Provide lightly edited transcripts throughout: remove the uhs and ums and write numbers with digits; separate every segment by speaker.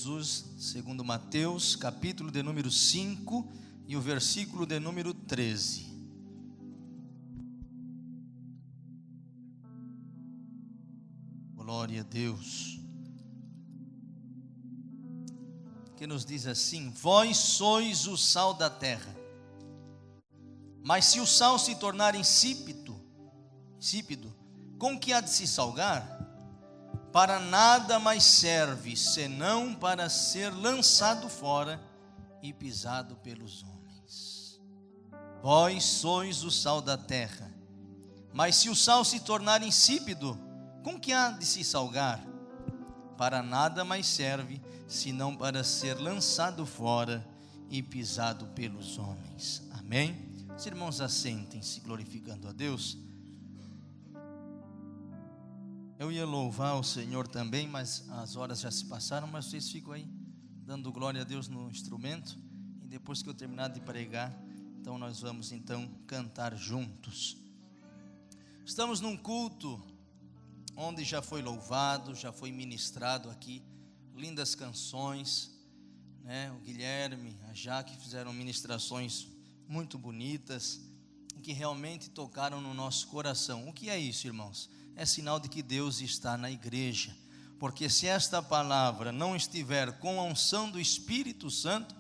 Speaker 1: Jesus, segundo Mateus, capítulo de número 5 e o versículo de número 13. Glória a Deus. Que nos diz assim: vós sois o sal da terra, mas se o sal se tornar insípido, com que há de se salgar? Para nada mais serve, senão para ser lançado fora e pisado pelos homens. Vós sois o sal da terra, mas se o sal se tornar insípido, com que há de se salgar? Para nada mais serve, senão para ser lançado fora e pisado pelos homens. Amém? Os irmãos assentem-se, glorificando a Deus. Eu ia louvar o Senhor também, mas as horas já se passaram, mas vocês ficam aí, dando glória a Deus no instrumento, e depois que eu terminar de pregar, então nós vamos então cantar juntos. Estamos num culto, onde já foi louvado, já foi ministrado aqui, lindas canções, né? O Guilherme, a Jaque fizeram ministrações muito bonitas, que realmente tocaram no nosso coração. O que é isso, irmãos? É sinal de que Deus está na igreja, porque se esta palavra não estiver com a unção do Espírito Santo,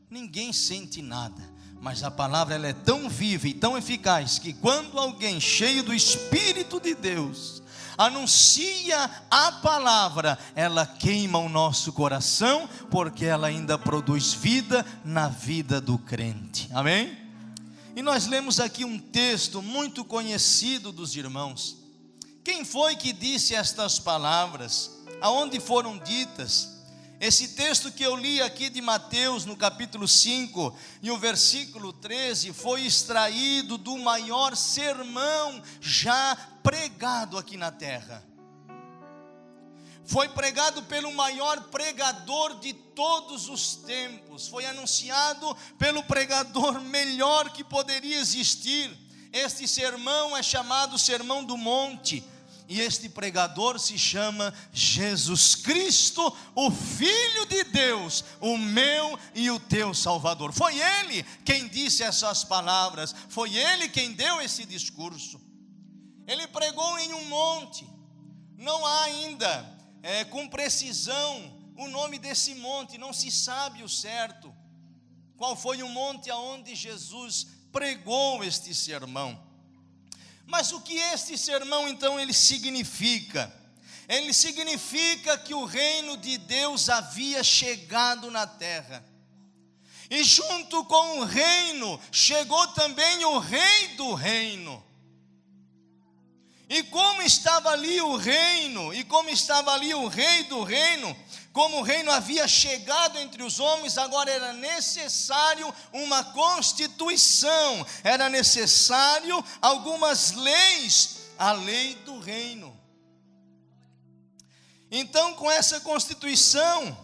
Speaker 1: ninguém sente nada, mas a palavra ela é tão viva e tão eficaz, que quando alguém cheio do Espírito de Deus anuncia a palavra, ela queima o nosso coração, porque ela ainda produz vida na vida do crente, amém? E nós lemos aqui um texto muito conhecido dos irmãos. Quem foi que disse estas palavras? Aonde foram ditas? Esse texto que eu li aqui de Mateus, no capítulo 5, e o versículo 13, foi extraído do maior sermão já pregado aqui na terra. Foi pregado pelo maior pregador de todos os tempos. Foi anunciado pelo pregador melhor que poderia existir. Este sermão é chamado Sermão do Monte. E este pregador se chama Jesus Cristo, o Filho de Deus, o meu e o teu Salvador. Foi Ele quem disse essas palavras, foi Ele quem deu esse discurso. Ele pregou em um monte, não há ainda com precisão o nome desse monte, não se sabe o certo, qual foi o monte aonde Jesus pregou este sermão. Mas o que este sermão então ele significa? Ele significa que o reino de Deus havia chegado na terra, e junto com o reino chegou também o rei do reino. E como estava ali o reino, e como estava ali o rei do reino, como o reino havia chegado entre os homens, agora era necessário uma constituição, era necessário algumas leis, a lei do reino. Então, com essa constituição,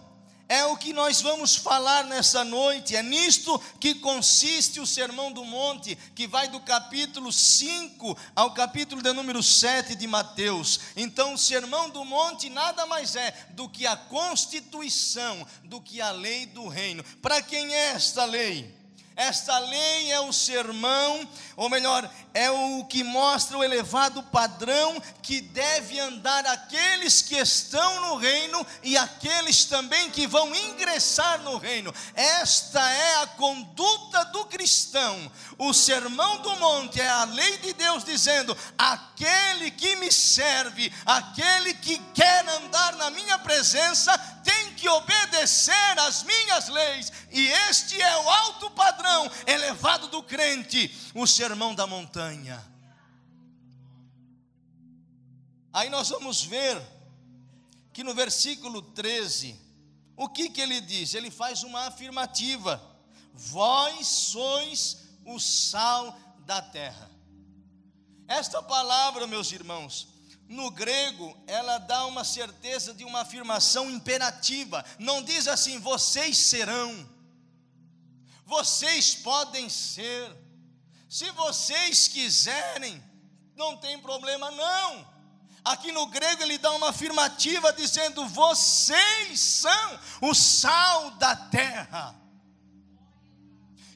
Speaker 1: é o que nós vamos falar nessa noite, é nisto que consiste o Sermão do Monte, que vai do capítulo 5 ao capítulo de número 7 de Mateus. Então o Sermão do Monte nada mais é do que a constituição, do que a lei do reino. Para quem é esta lei? Esta lei é o sermão, ou melhor, é o que mostra o elevado padrão que deve andar aqueles que estão no reino e aqueles também que vão ingressar no reino. Esta é a conduta do cristão. O sermão do monte é a lei de Deus dizendo: aquele que me serve, aquele que quer andar na minha presença, tem que obedecer às minhas leis. E este é o alto padrão elevado do crente, o sermão da montanha. Aí nós vamos ver que no versículo 13, o que ele diz? Ele faz uma afirmativa: vós sois o sal da terra. Esta palavra, meus irmãos, no grego, ela dá uma certeza de uma afirmação imperativa. Não diz assim: vocês serão, vocês podem ser, se vocês quiserem, não tem problema não. Aqui no grego ele dá uma afirmativa dizendo: vocês são o sal da terra.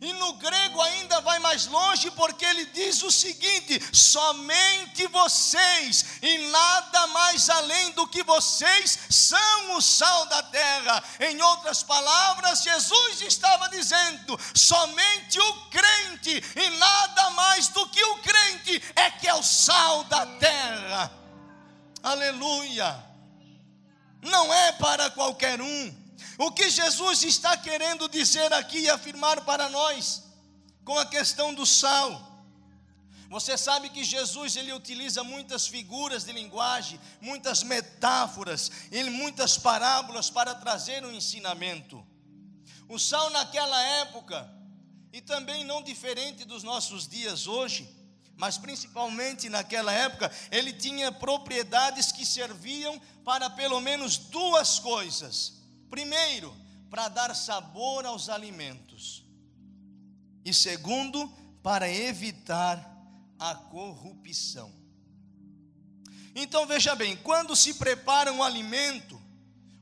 Speaker 1: E no grego ainda vai mais longe, porque ele diz o seguinte: somente vocês e nada mais além do que vocês são o sal da terra. Em outras palavras, Jesus estava dizendo: somente o crente e nada mais do que o crente é que é o sal da terra. Aleluia! Não é para qualquer um. O que Jesus está querendo dizer aqui e afirmar para nós com a questão do sal? Você sabe que Jesus ele utiliza muitas figuras de linguagem, muitas metáforas, muitas parábolas para trazer um ensinamento. O sal naquela época, e também não diferente dos nossos dias hoje, mas principalmente naquela época, ele tinha propriedades que serviam para pelo menos duas coisas. Primeiro, para dar sabor aos alimentos. E segundo, para evitar a corrupção. Então veja bem, quando se prepara um alimento,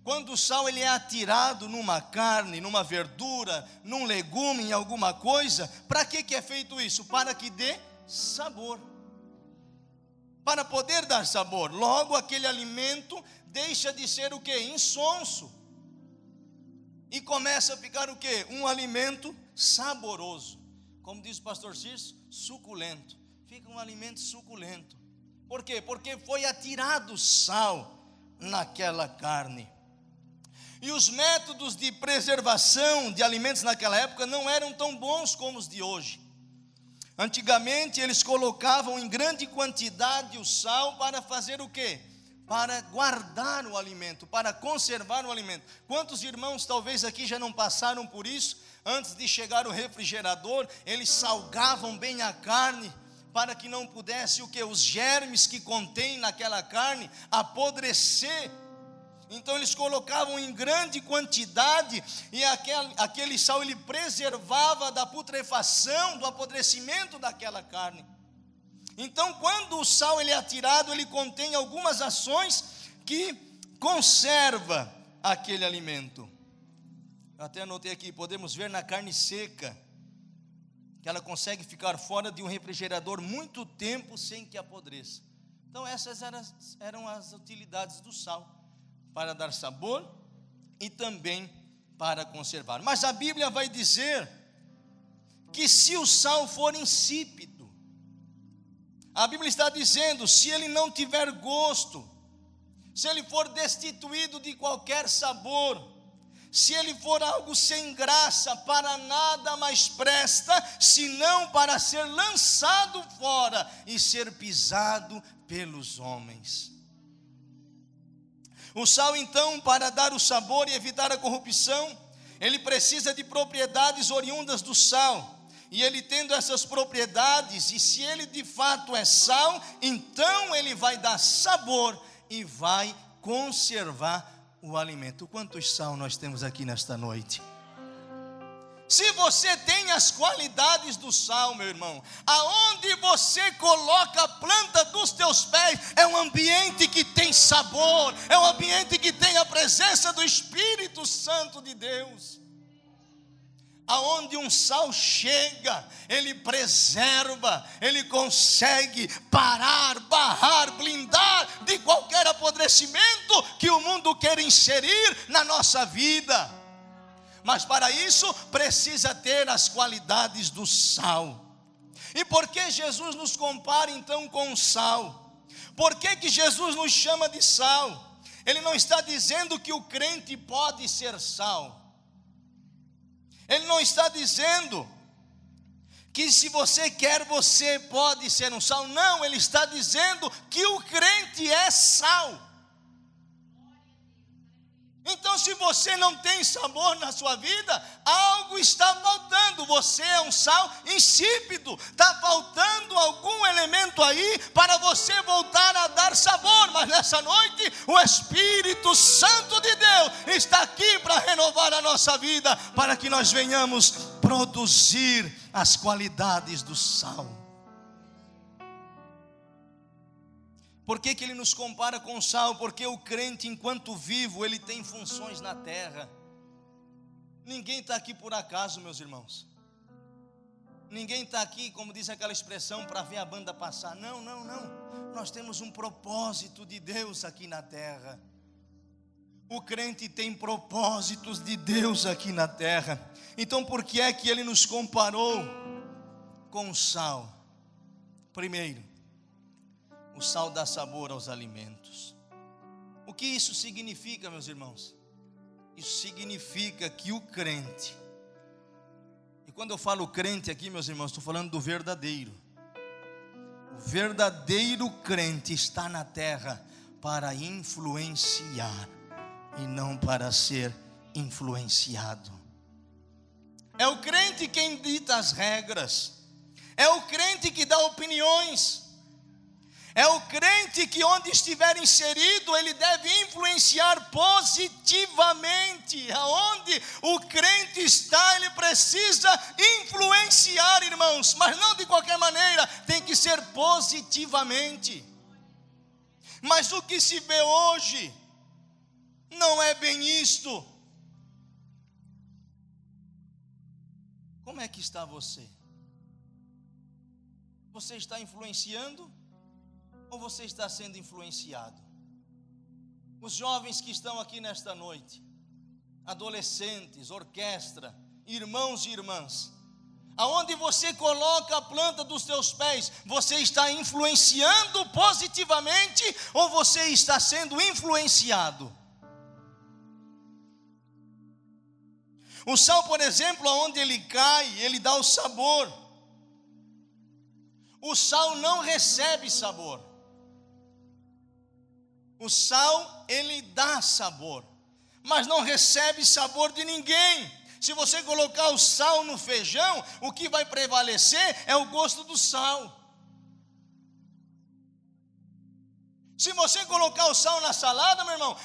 Speaker 1: quando o sal ele é atirado numa carne, numa verdura, num legume, em alguma coisa, para que é feito isso? Para que dê sabor. Para poder dar sabor. Logo aquele alimento deixa de ser o quê? Insonso. E começa a ficar o quê? Um alimento saboroso. Como diz o pastor Circe, suculento. Fica um alimento suculento. Por quê? Porque foi atirado sal naquela carne. E os métodos de preservação de alimentos naquela época não eram tão bons como os de hoje. Antigamente eles colocavam em grande quantidade o sal para fazer o quê? Para guardar o alimento, para conservar o alimento. Quantos irmãos talvez aqui já não passaram por isso? Antes de chegar o refrigerador, eles salgavam bem a carne, para que não pudesse o que? Os germes que contém naquela carne apodrecer. Então eles colocavam em grande quantidade, e aquele sal ele preservava da putrefação, do apodrecimento daquela carne. Então quando o sal ele é atirado, ele contém algumas ações que conserva aquele alimento. Eu até anotei aqui, podemos ver na carne seca, que ela consegue ficar fora de um refrigerador muito tempo sem que apodreça. Então essas eram as utilidades do sal, para dar sabor e também para conservar. Mas a Bíblia vai dizer que se o sal for insípido, a Bíblia está dizendo, se ele não tiver gosto, se ele for destituído de qualquer sabor, se ele for algo sem graça, para nada mais presta, senão para ser lançado fora e ser pisado pelos homens. O sal então, para dar o sabor e evitar a corrupção, ele precisa de propriedades oriundas do sal. E ele tendo essas propriedades, e se ele de fato é sal, então ele vai dar sabor e vai conservar o alimento. Quantos sal nós temos aqui nesta noite? Se você tem as qualidades do sal, meu irmão, aonde você coloca a planta dos teus pés, é um ambiente que tem sabor, é um ambiente que tem a presença do Espírito Santo de Deus. Aonde um sal chega, ele preserva, ele consegue parar, barrar, blindar de qualquer apodrecimento que o mundo quer inserir na nossa vida. Mas para isso precisa ter as qualidades do sal. E por que Jesus nos compara então com o sal? Por que Jesus nos chama de sal? Ele não está dizendo que o crente pode ser sal. Ele não está dizendo que se você quer, você pode ser um sal. Não, ele está dizendo que o crente é sal. Então se você não tem sabor na sua vida, algo está faltando. Você é um sal insípido. Está faltando algum elemento aí para você voltar a dar sabor. Mas nessa noite o Espírito Santo de Deus está aqui para renovar a nossa vida, para que nós venhamos produzir as qualidades do sal. Por que ele nos compara com o sal? Porque o crente, enquanto vivo, ele tem funções na terra. Ninguém está aqui por acaso, meus irmãos. Ninguém está aqui, como diz aquela expressão, para ver a banda passar. Não. Nós temos um propósito de Deus aqui na terra. O crente tem propósitos de Deus aqui na terra. Então por que é que ele nos comparou com o sal? Primeiro, o sal dá sabor aos alimentos. O que isso significa, meus irmãos? Isso significa que o crente, e quando eu falo crente aqui, meus irmãos, estou falando do verdadeiro. O verdadeiro crente está na terra para influenciar e não para ser influenciado. É o crente quem dita as regras. É o crente que dá opiniões. É o crente que onde estiver inserido, ele deve influenciar positivamente. Aonde o crente está, ele precisa influenciar, irmãos. Mas não de qualquer maneira, tem que ser positivamente. Mas o que se vê hoje não é bem isto. Como é que está você? Você está influenciando ou você está sendo influenciado? Os jovens que estão aqui nesta noite, adolescentes, orquestra, irmãos e irmãs, aonde você coloca a planta dos teus pés, você está influenciando positivamente ou você está sendo influenciado? O sal, por exemplo, aonde ele cai, ele dá o sabor. O sal não recebe sabor. O sal, ele dá sabor, mas não recebe sabor de ninguém. Se você colocar o sal no feijão, o que vai prevalecer é o gosto do sal. Se você colocar o sal na salada, meu irmão,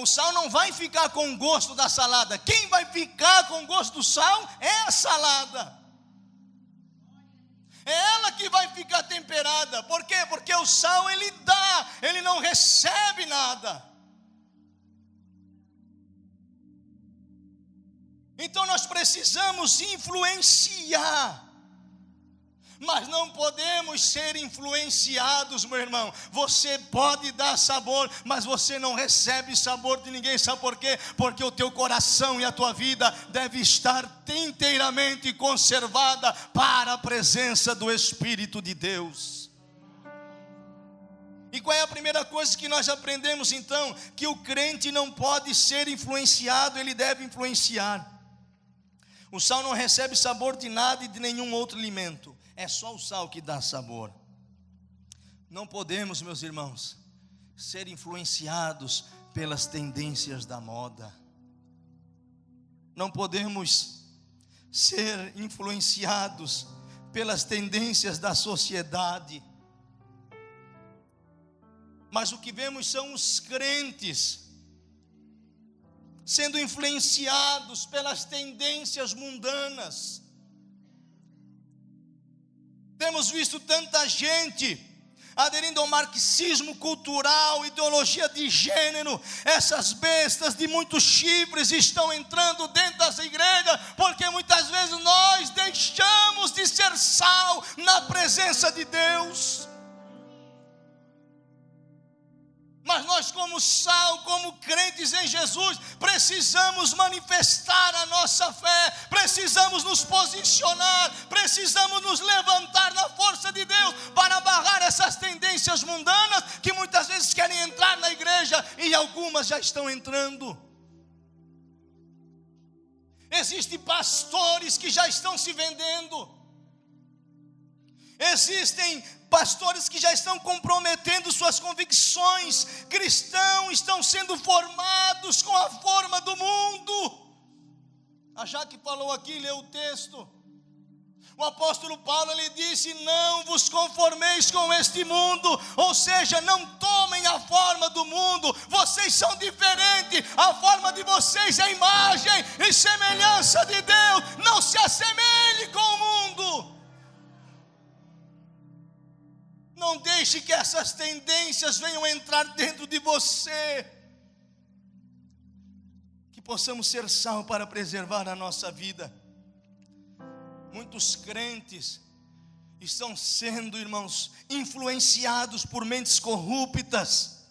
Speaker 1: o sal não vai ficar com o gosto da salada. Quem vai ficar com o gosto do sal é a salada. É ela que vai ficar temperada. Por quê? Porque o sal ele dá, ele não recebe nada. Então nós precisamos influenciar. Mas não podemos ser influenciados, meu irmão. Você pode dar sabor, mas você não recebe sabor de ninguém. Sabe por quê? Porque o teu coração e a tua vida deve estar inteiramente conservada para a presença do Espírito de Deus. E qual é a primeira coisa que nós aprendemos então? Que o crente não pode ser influenciado, ele deve influenciar. O sal não recebe sabor de nada e de nenhum outro alimento. É só o sal que dá sabor. Não podemos, meus irmãos, ser influenciados pelas tendências da moda. Não podemos ser influenciados pelas tendências da sociedade. Mas o que vemos são os crentes sendo influenciados pelas tendências mundanas. Temos visto tanta gente aderindo ao marxismo cultural, ideologia de gênero. Essas bestas de muitos chifres estão entrando dentro das igrejas, porque muitas vezes nós deixamos de ser sal na presença de Deus. Mas nós, como sal, como crentes em Jesus, precisamos manifestar a nossa fé, precisamos nos posicionar, precisamos nos levantar na força de Deus para barrar essas tendências mundanas que muitas vezes querem entrar na igreja e algumas já estão entrando. Existem pastores que já estão se vendendo. Existem pastores que já estão comprometendo suas convicções. Cristãos estão sendo formados com a forma do mundo. A Jaque falou aqui, leu o texto. O apóstolo Paulo, ele disse: não vos conformeis com este mundo. Ou seja, não tomem a forma do mundo. Vocês são diferentes. A forma de vocês é imagem e semelhança de Deus. Não se assemelhe com o mundo. Não deixe deixe que essas tendências venham entrar dentro de você. Que possamos ser sal para preservar a nossa vida. Muitos crentes estão sendo, irmãos, influenciados por mentes corruptas,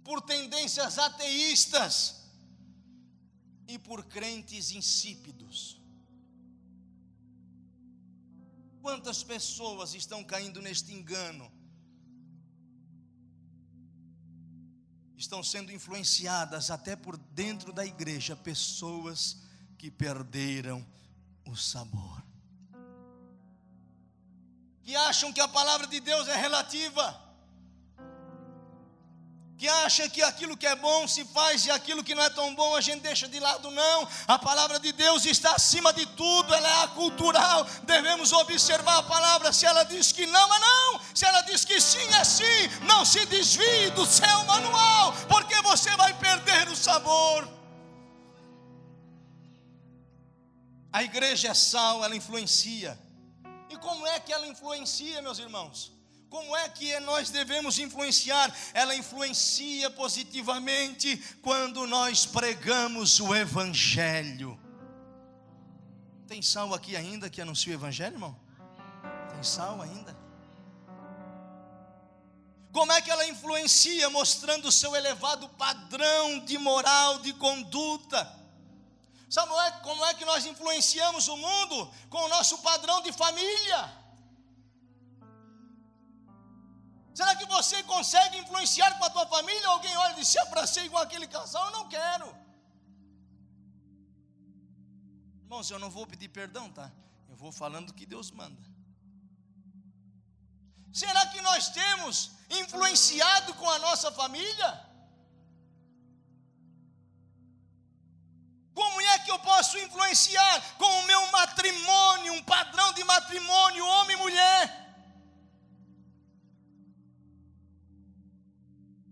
Speaker 1: por tendências ateístas e por crentes insípidos. Quantas pessoas estão caindo neste engano? Estão sendo influenciadas até por dentro da igreja, pessoas que perderam o sabor, que acham que a palavra de Deus é relativa, que acham que aquilo que é bom se faz e aquilo que não é tão bom a gente deixa de lado. Não, a palavra de Deus está acima de tudo, ela é acultural. Devemos observar a palavra, se ela diz que não, é não, se ela diz que sim, é sim. Não se desvie do seu manual, porque você vai perder o sabor. A igreja é sal, ela influencia. E como é que ela influencia, meus irmãos? Como é que nós devemos influenciar? Ela influencia positivamente quando nós pregamos o Evangelho. Tem sal aqui ainda que anuncia o Evangelho, irmão? Tem sal ainda? Como é que ela influencia? Mostrando o seu elevado padrão de moral, de conduta. Sabe como é que nós influenciamos o mundo? Com o nosso padrão de família. Será que você consegue influenciar com a tua família? Alguém olha e diz, se é para ser igual aquele casal, eu não quero. Irmãos, eu não vou pedir perdão, tá? Eu vou falando o que Deus manda. Será que nós temos influenciado com a nossa família? Como é que eu posso influenciar com o meu matrimônio, um padrão de matrimônio, homem e mulher?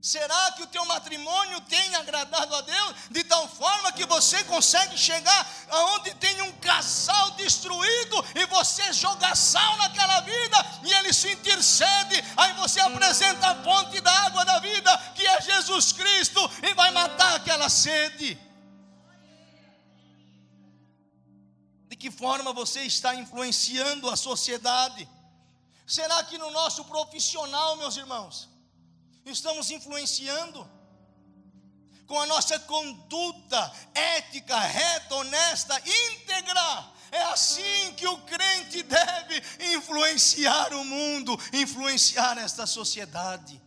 Speaker 1: Será que o teu matrimônio tem agradado a Deus de tal forma que você consegue chegar aonde tem um casal destruído e você joga sal naquela vida e ele se intercede, aí você apresenta a fonte da água da vida, que é Jesus Cristo, e vai matar aquela sede? De que forma você está influenciando a sociedade? Será que no nosso profissional, meus irmãos, estamos influenciando com a nossa conduta ética, reta, honesta, íntegra? É assim que o crente deve influenciar o mundo, influenciar esta sociedade,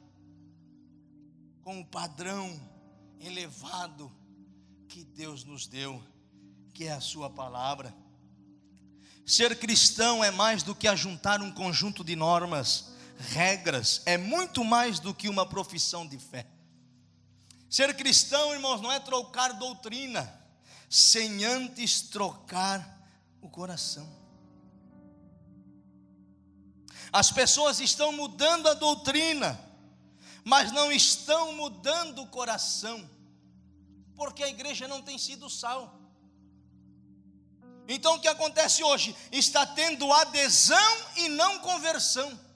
Speaker 1: com o padrão elevado que Deus nos deu, que é a sua palavra. Ser cristão é mais do que ajuntar um conjunto de normas, regras, é muito mais do que uma profissão de fé. Ser cristão, irmãos, não é trocar doutrina, sem antes trocar o coração. As pessoas estão mudando a doutrina, mas não estão mudando o coração, porque a igreja não tem sido sal. Então o que acontece hoje? Está tendo adesão e não conversão.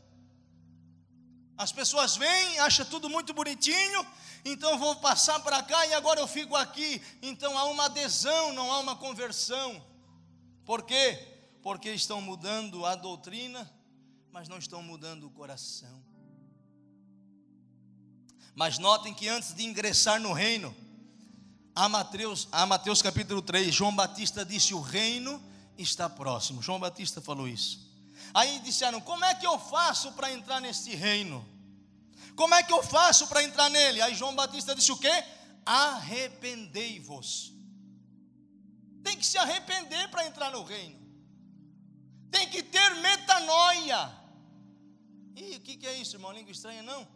Speaker 1: As pessoas vêm, acham tudo muito bonitinho, então eu vou passar para cá e agora eu fico aqui. Então há uma adesão, não há uma conversão. Por quê? Porque estão mudando a doutrina, mas não estão mudando o coração. Mas notem que antes de ingressar no reino, a Mateus capítulo 3, João Batista disse, o reino está próximo. João Batista falou isso. Aí disseram, como é que eu faço para entrar nesse reino? Como é que eu faço para entrar nele? Aí João Batista disse o quê? Arrependei-vos. Tem que se arrepender para entrar no reino. Tem que ter metanoia. E o que é isso, irmão? Língua estranha, não?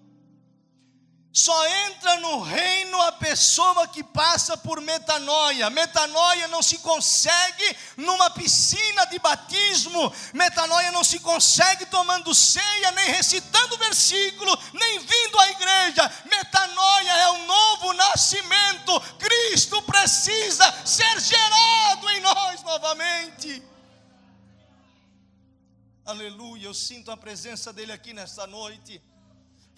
Speaker 1: Só entra no reino a pessoa que passa por metanoia. Metanoia não se consegue numa piscina de batismo. Metanoia não se consegue tomando ceia, nem recitando versículo, nem vindo à igreja. Metanoia é um novo nascimento. Cristo precisa ser gerado em nós novamente. Aleluia, eu sinto a presença dele aqui nesta noite,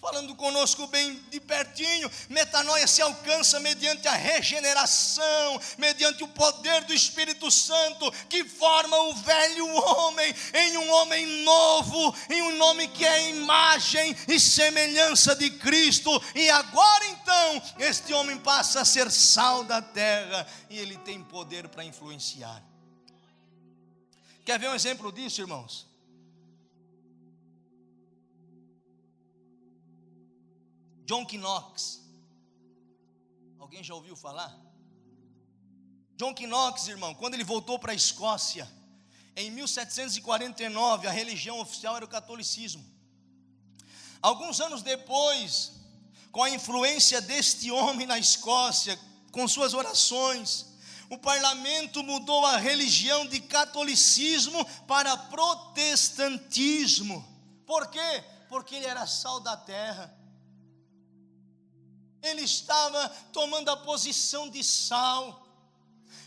Speaker 1: falando conosco bem de pertinho. Metanoia se alcança mediante a regeneração, mediante o poder do Espírito Santo, que forma o velho homem em um homem novo, em um homem que é imagem e semelhança de Cristo. E agora então, este homem passa a ser sal da terra, e ele tem poder para influenciar. Quer ver um exemplo disso, irmãos? John Knox, alguém já ouviu falar? John Knox, irmão, quando ele voltou para a Escócia, em 1749, a religião oficial era o catolicismo. Alguns anos depois, com a influência deste homem na Escócia, com suas orações, o parlamento mudou a religião de catolicismo para protestantismo. Por quê? Porque ele era sal da terra. Ele estava tomando a posição de sal.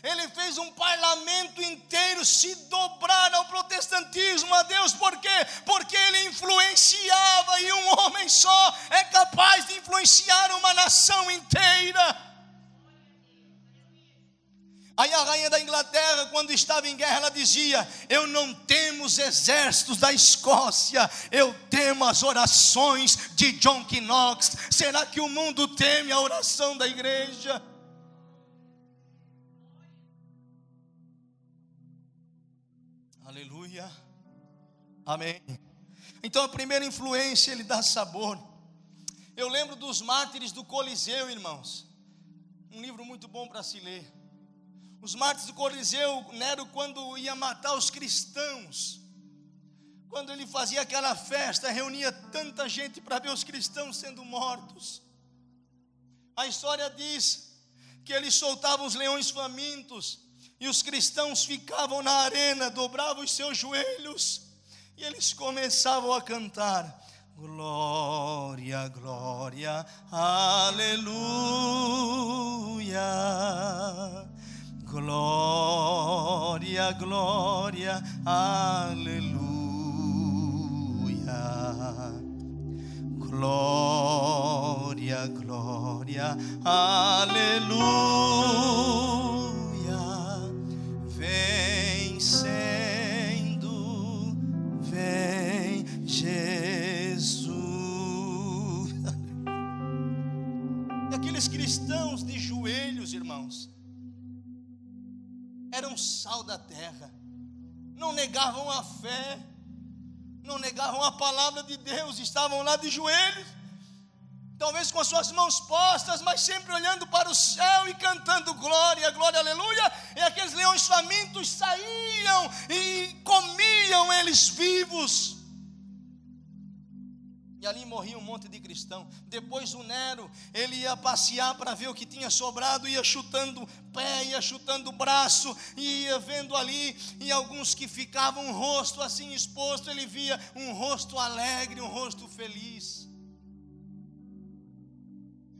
Speaker 1: Ele fez um parlamento inteiro se dobrar ao protestantismo, a Deus. Por quê? Porque ele influenciava, e um homem só é capaz de influenciar uma nação inteira. Aí a rainha da Inglaterra, quando estava em guerra, ela dizia: eu não temo os exércitos da Escócia, eu temo as orações de John Knox. Será que o mundo teme a oração da igreja? Aleluia, amém. Então a primeira influência, ele dá sabor. Eu lembro dos mártires do Coliseu, irmãos, um livro muito bom para se ler. Os mártires do Coliseu, Nero, quando ia matar os cristãos, quando ele fazia aquela festa, reunia tanta gente para ver os cristãos sendo mortos. A história diz que ele soltava os leões famintos, e os cristãos ficavam na arena, dobravam os seus joelhos, e eles começavam a cantar: glória, glória, aleluia. Glória, glória, aleluia. Glória, glória, aleluia. Vencendo, vem Jesus. E aqueles cristãos de joelhos, irmãos, eram sal da terra, não negavam a fé, não negavam a palavra de Deus, estavam lá de joelhos, talvez com as suas mãos postas, mas sempre olhando para o céu e cantando glória, glória, aleluia. E aqueles leões famintos saíam e comiam eles vivos. E ali morria um monte de cristão. Depois o Nero, ele ia passear para ver o que tinha sobrado, ia chutando pé, ia chutando braço, ia vendo ali, e alguns que ficavam o rosto assim exposto, ele via um rosto alegre, um rosto feliz.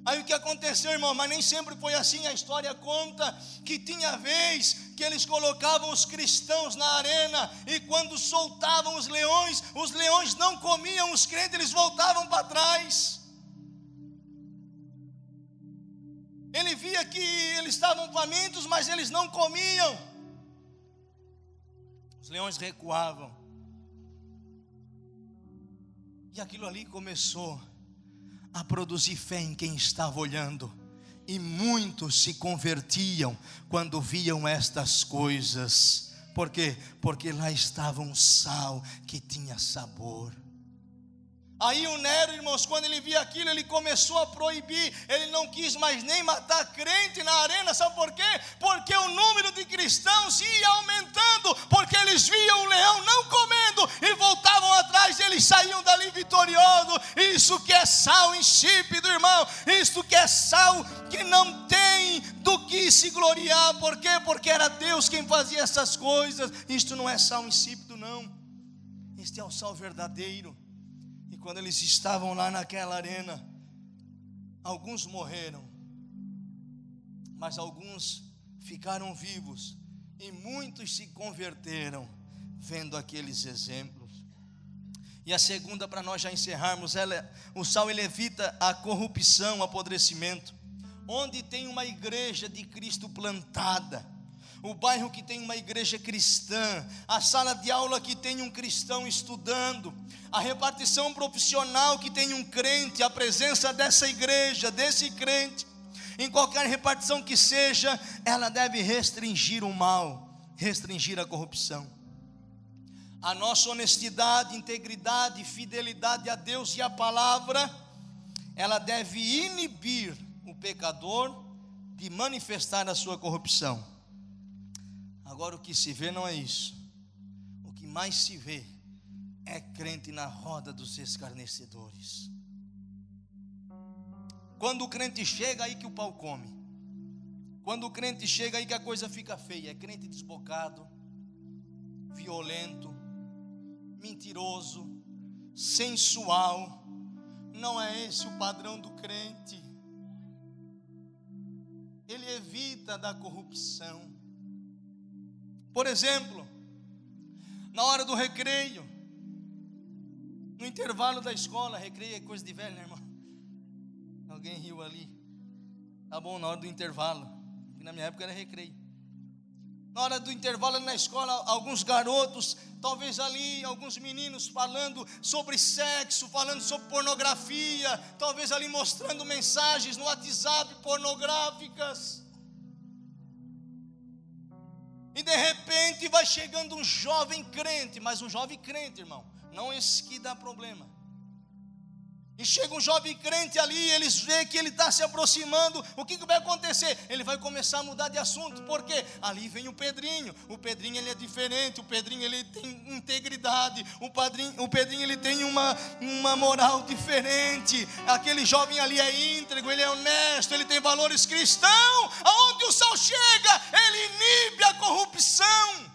Speaker 1: Aí o que aconteceu, irmão? Mas nem sempre foi assim. A história conta que tinha vez que eles colocavam os cristãos na arena, e quando soltavam os leões não comiam os crentes, eles voltavam para trás. Ele via que eles estavam famintos, mas eles não comiam. Os leões recuavam. E aquilo ali começou a produzir fé em quem estava olhando, e muitos se convertiam quando viam estas coisas. Por quê? Porque lá estava um sal que tinha sabor. Aí o Nero, irmãos, quando ele via aquilo, ele começou a proibir. Ele não quis mais nem matar crente na arena. Sabe por quê? Porque o número de cristãos ia aumentando, porque eles viam o leão não comendo e voltavam atrás, eles saíam dali vitoriosos. Isso que é sal insípido, irmão. Isso que é sal que não tem do que se gloriar. Por quê? Porque era Deus quem fazia essas coisas. Isto não é sal insípido, não. Este é o sal verdadeiro. E quando eles estavam lá naquela arena, alguns morreram, mas alguns ficaram vivos, e muitos se converteram vendo aqueles exemplos. E a segunda, para nós já encerrarmos, o sal ele evita a corrupção, o apodrecimento. Onde tem uma igreja de Cristo plantada, o bairro que tem uma igreja cristã, a sala de aula que tem um cristão estudando, a repartição profissional que tem um crente, a presença dessa igreja, desse crente, em qualquer repartição que seja, ela deve restringir o mal, restringir a corrupção. A nossa honestidade, integridade, fidelidade a Deus e a palavra, ela deve inibir o pecador de manifestar a sua corrupção. Agora o que se vê não é isso. O que mais se vê é crente na roda dos escarnecedores. Quando o crente chega, aí que o pau come. Quando o crente chega, aí que a coisa fica feia. É crente desbocado, violento, mentiroso, sensual. Não é esse o padrão do crente. Ele evita da corrupção. Por exemplo, na hora do recreio, no intervalo da escola, recreio é coisa de velho, né, irmão? Alguém riu ali. Tá bom, na hora do intervalo. Na minha época era recreio. Na hora do intervalo na escola, alguns garotos, talvez ali, alguns meninos falando sobre sexo, falando sobre pornografia, talvez ali mostrando mensagens no WhatsApp pornográficas. E de repente vai chegando um jovem crente, mas um jovem crente, irmão, não esse que dá problema. E chega um jovem crente ali, eles veem que ele está se aproximando. O que vai acontecer? Ele vai começar a mudar de assunto. Por quê? Ali vem o Pedrinho. O Pedrinho ele é diferente. O Pedrinho ele tem integridade. O Pedrinho ele tem uma moral diferente. Aquele jovem ali é íntegro, ele é honesto, ele tem valores cristãos. Aonde o sal chega, ele inibe a corrupção.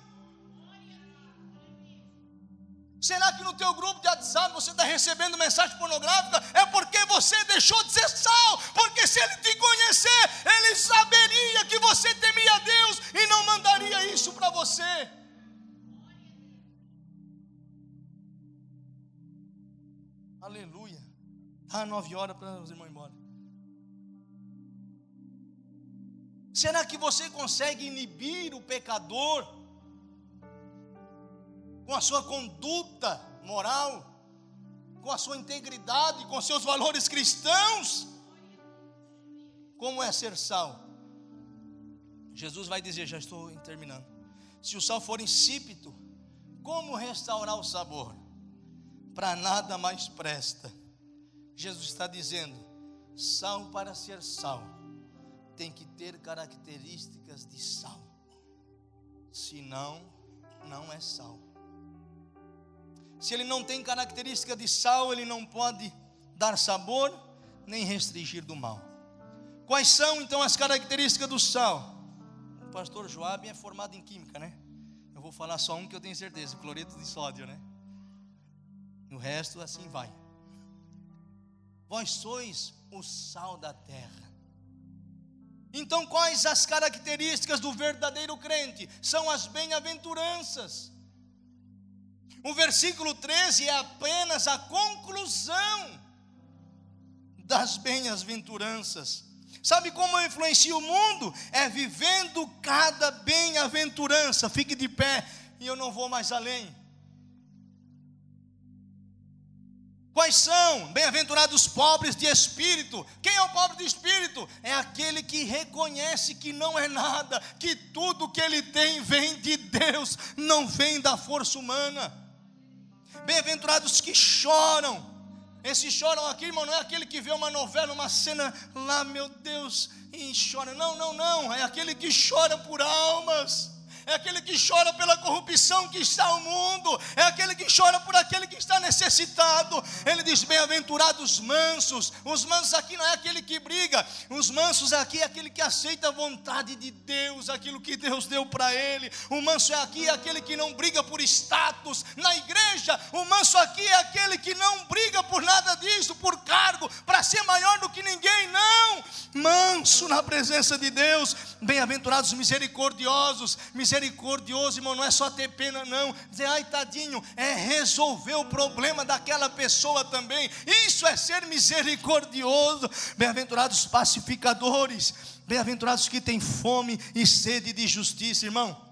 Speaker 1: Será que no teu grupo de WhatsApp você está recebendo mensagem pornográfica? É porque você deixou de ser sal. Porque se ele te conhecer, ele saberia que você temia Deus e não mandaria isso para você. Aleluia. Está 9 horas para os irmãos ir embora. Será que você consegue inibir o pecador com a sua conduta moral, com a sua integridade, com seus valores cristãos? Como é ser sal? Jesus vai dizer, já estou terminando, se o sal for insípido, como restaurar o sabor? Para nada mais presta. Jesus está dizendo, sal para ser sal, tem que ter características de sal, senão não é sal. Se ele não tem característica de sal, ele não pode dar sabor, nem restringir do mal. Quais são então as características do sal? O pastor Joab é formado em química, né? Eu vou falar só um que eu tenho certeza, cloreto de sódio, né? O resto assim vai. Vós sois o sal da terra. Então quais as características do verdadeiro crente? São as bem-aventuranças. O versículo 13 é apenas a conclusão das bem-aventuranças. Sabe como eu influencio o mundo? É vivendo cada bem-aventurança. Fique de pé e eu não vou mais além. Quais são? Bem-aventurados pobres de espírito. Quem é o pobre de espírito? É aquele que reconhece que não é nada, que tudo que ele tem vem de Deus, não vem da força humana. Bem-aventurados que choram. Esse choram aqui, irmão, não é aquele que vê uma novela, uma cena lá, meu Deus, e chora. Não, é aquele que chora por almas. É aquele que chora pela corrupção que está no mundo. É aquele que chora por aquele que está necessitado. Ele diz, bem-aventurados mansos. Os mansos aqui não é aquele que briga. Os mansos aqui é aquele que aceita a vontade de Deus, aquilo que Deus deu para ele. O manso aqui é aquele que não briga por status na igreja. O manso aqui é aquele que não briga por nada disso, por cargo, para ser maior do que ninguém, não. Manso na presença de Deus. Bem-aventurados misericordiosos. Misericordiosos misericordioso, irmão, não é só ter pena não, dizer ai tadinho, é resolver o problema daquela pessoa também. Isso é ser misericordioso. Bem-aventurados pacificadores, bem-aventurados que têm fome e sede de justiça. Irmão,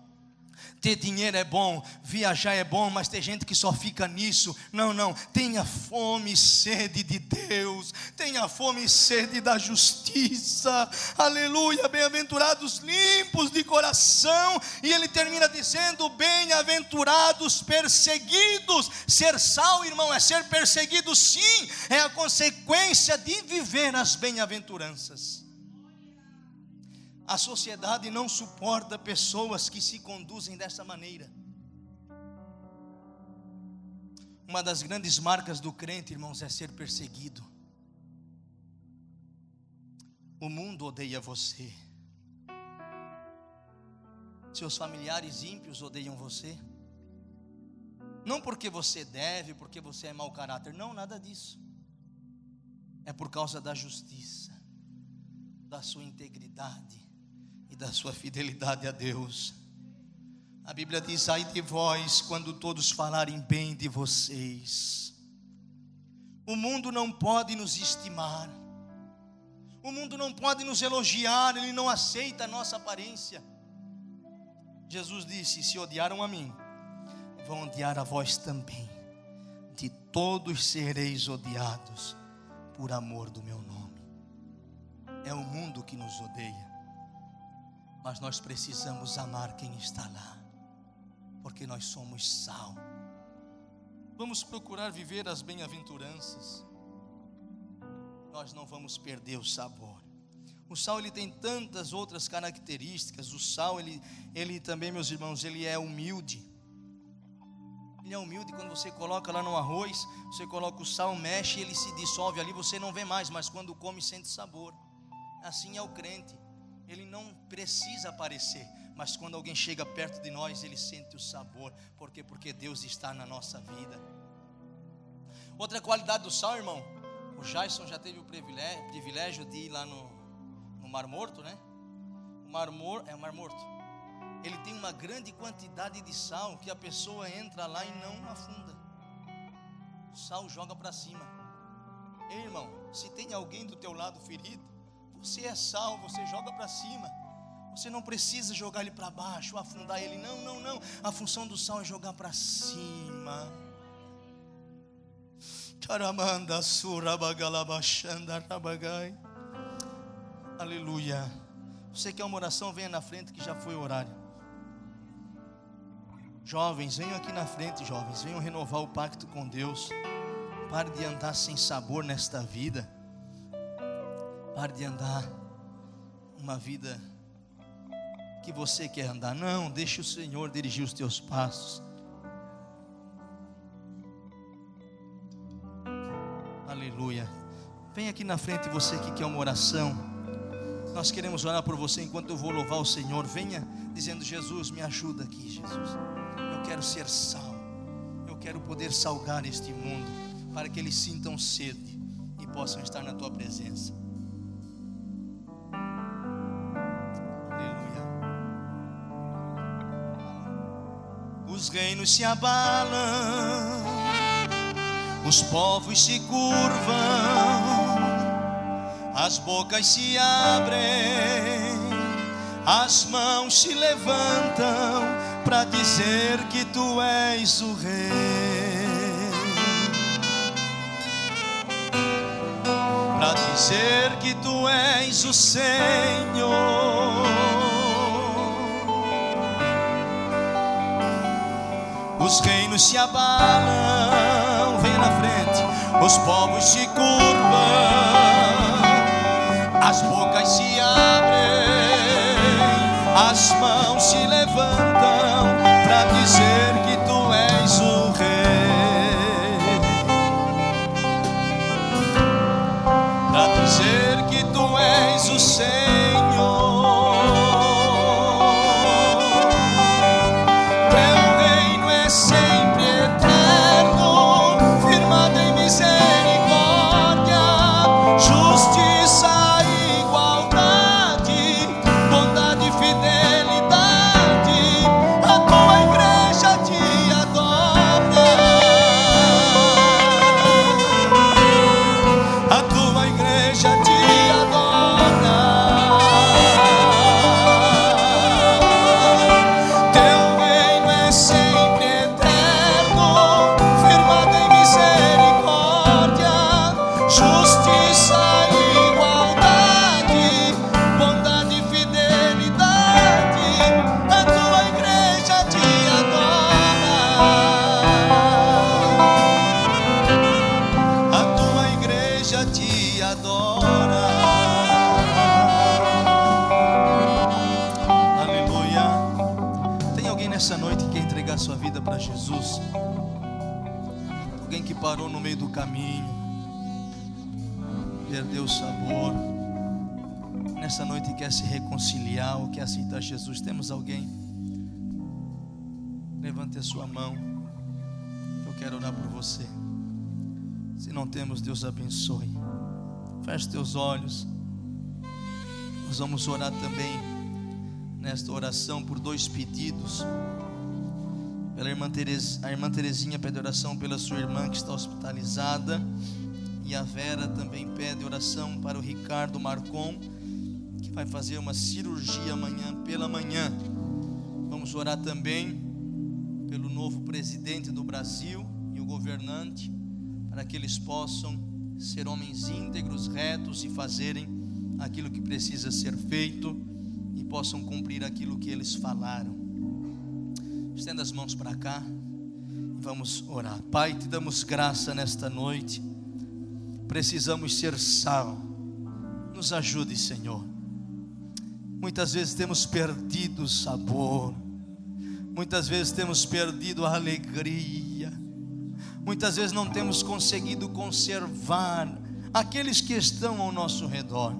Speaker 1: ter dinheiro é bom, viajar é bom, mas tem gente que só fica nisso. Não, tenha fome e sede de Deus, tenha fome e sede da justiça. Aleluia, bem-aventurados limpos de coração. E ele termina dizendo: bem-aventurados perseguidos. Ser sal, irmão, é ser perseguido sim, é a consequência de viver as bem-aventuranças. A sociedade não suporta pessoas que se conduzem dessa maneira. Uma das grandes marcas do crente, irmãos, é ser perseguido. O mundo odeia você. Seus familiares ímpios odeiam você. Não porque você deve, porque você é mau caráter. Não, nada disso. É por causa da justiça, da sua integridade e da sua fidelidade a Deus. A Bíblia diz: ai de vós quando todos falarem bem de vocês. O mundo não pode nos estimar, o mundo não pode nos elogiar, ele não aceita a nossa aparência. Jesus disse: se odiaram a mim, vão odiar a vós também. De todos sereis odiados por amor do meu nome. É o mundo que nos odeia, mas nós precisamos amar quem está lá, porque nós somos sal. Vamos procurar viver as bem-aventuranças. Nós não vamos perder o sabor. O sal, ele tem tantas outras características. O sal, ele também, meus irmãos, ele é humilde. Ele é humilde. Quando você coloca lá no arroz, você coloca o sal, mexe, ele se dissolve ali, você não vê mais, mas quando come sente sabor. Assim é o crente. Ele não precisa aparecer, mas quando alguém chega perto de nós, ele sente o sabor. Por quê? Porque Deus está na nossa vida. Outra qualidade do sal, irmão, o Jason já teve o privilégio de ir lá no Mar Morto, né? O Mar Morto. Ele tem uma grande quantidade de sal que a pessoa entra lá e não afunda. O sal joga para cima. Ei, irmão, se tem alguém do teu lado ferido, você é sal, você joga para cima. Você não precisa jogar ele para baixo, afundar ele. Não. A função do sal é jogar para cima. Charamanda surabagalabachanda rabagai. Aleluia. Você quer uma oração? Venha na frente que já foi o horário. Jovens, venham aqui na frente, jovens. Venham renovar o pacto com Deus. Pare de andar sem sabor nesta vida. Pare de andar uma vida que você quer andar. Não, deixe o Senhor dirigir os teus passos. Aleluia. Vem aqui na frente, você que quer uma oração. Nós queremos orar por você enquanto eu vou louvar o Senhor. Venha dizendo: Jesus, me ajuda aqui, Jesus. Eu quero ser sal. Eu quero poder salgar este mundo, para que eles sintam sede e possam estar na tua presença. Os reinos se abalam, os povos se curvam, as bocas se abrem, as mãos se levantam para dizer que tu és o Rei, para dizer que tu és o Senhor. Os reinos se abalam, vem na frente. Os povos se curvam, as bocas se abrem, as mãos se levantam para dizer que tu és o Rei, para dizer que tu és o Senhor. Sempre eterno, firmado em misericórdia, justiça e igualdade, bondade e fidelidade, Jesus. Alguém que parou no meio do caminho, perdeu o sabor, nessa noite quer se reconciliar ou quer aceitar Jesus. Temos alguém? Levante a sua mão, eu quero orar por você. Se não temos, Deus abençoe. Feche teus olhos. Nós vamos orar também nesta oração por 2 pedidos. Pela irmã a irmã Terezinha pede oração pela sua irmã que está hospitalizada, e a Vera também pede oração para o Ricardo Marcon, que vai fazer uma cirurgia amanhã pela manhã. Vamos orar também pelo novo presidente do Brasil e o governante, para que eles possam ser homens íntegros, retos e fazerem aquilo que precisa ser feito e possam cumprir aquilo que eles falaram. Estenda as mãos para cá e vamos orar. Pai, te damos graça nesta noite. Precisamos ser sal. Nos ajude, Senhor. Muitas vezes temos perdido o sabor. Muitas vezes temos perdido a alegria. Muitas vezes não temos conseguido conservar aqueles que estão ao nosso redor.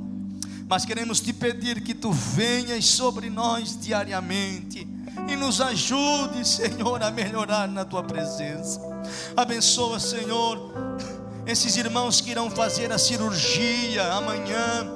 Speaker 1: Mas queremos te pedir que tu venhas sobre nós diariamente e nos ajude, Senhor, a melhorar na tua presença. Abençoa, Senhor, esses irmãos que irão fazer a cirurgia amanhã.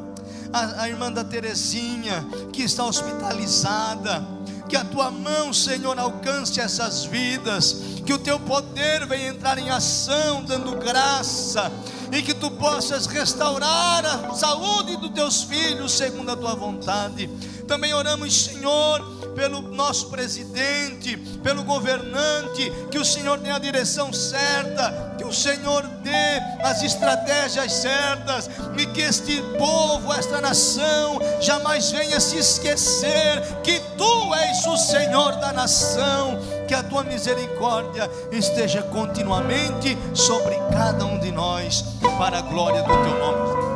Speaker 1: A irmã da Terezinha que está hospitalizada. Que a tua mão, Senhor, alcance essas vidas. Que o teu poder venha entrar em ação, dando graça. E que tu possas restaurar a saúde dos teus filhos segundo a tua vontade. Também oramos, Senhor, pelo nosso presidente, pelo governante, que o Senhor dê a direção certa, que o Senhor dê as estratégias certas, e que este povo, esta nação, jamais venha se esquecer que tu és o Senhor da nação. Que a tua misericórdia esteja continuamente sobre cada um de nós, para a glória do teu nome.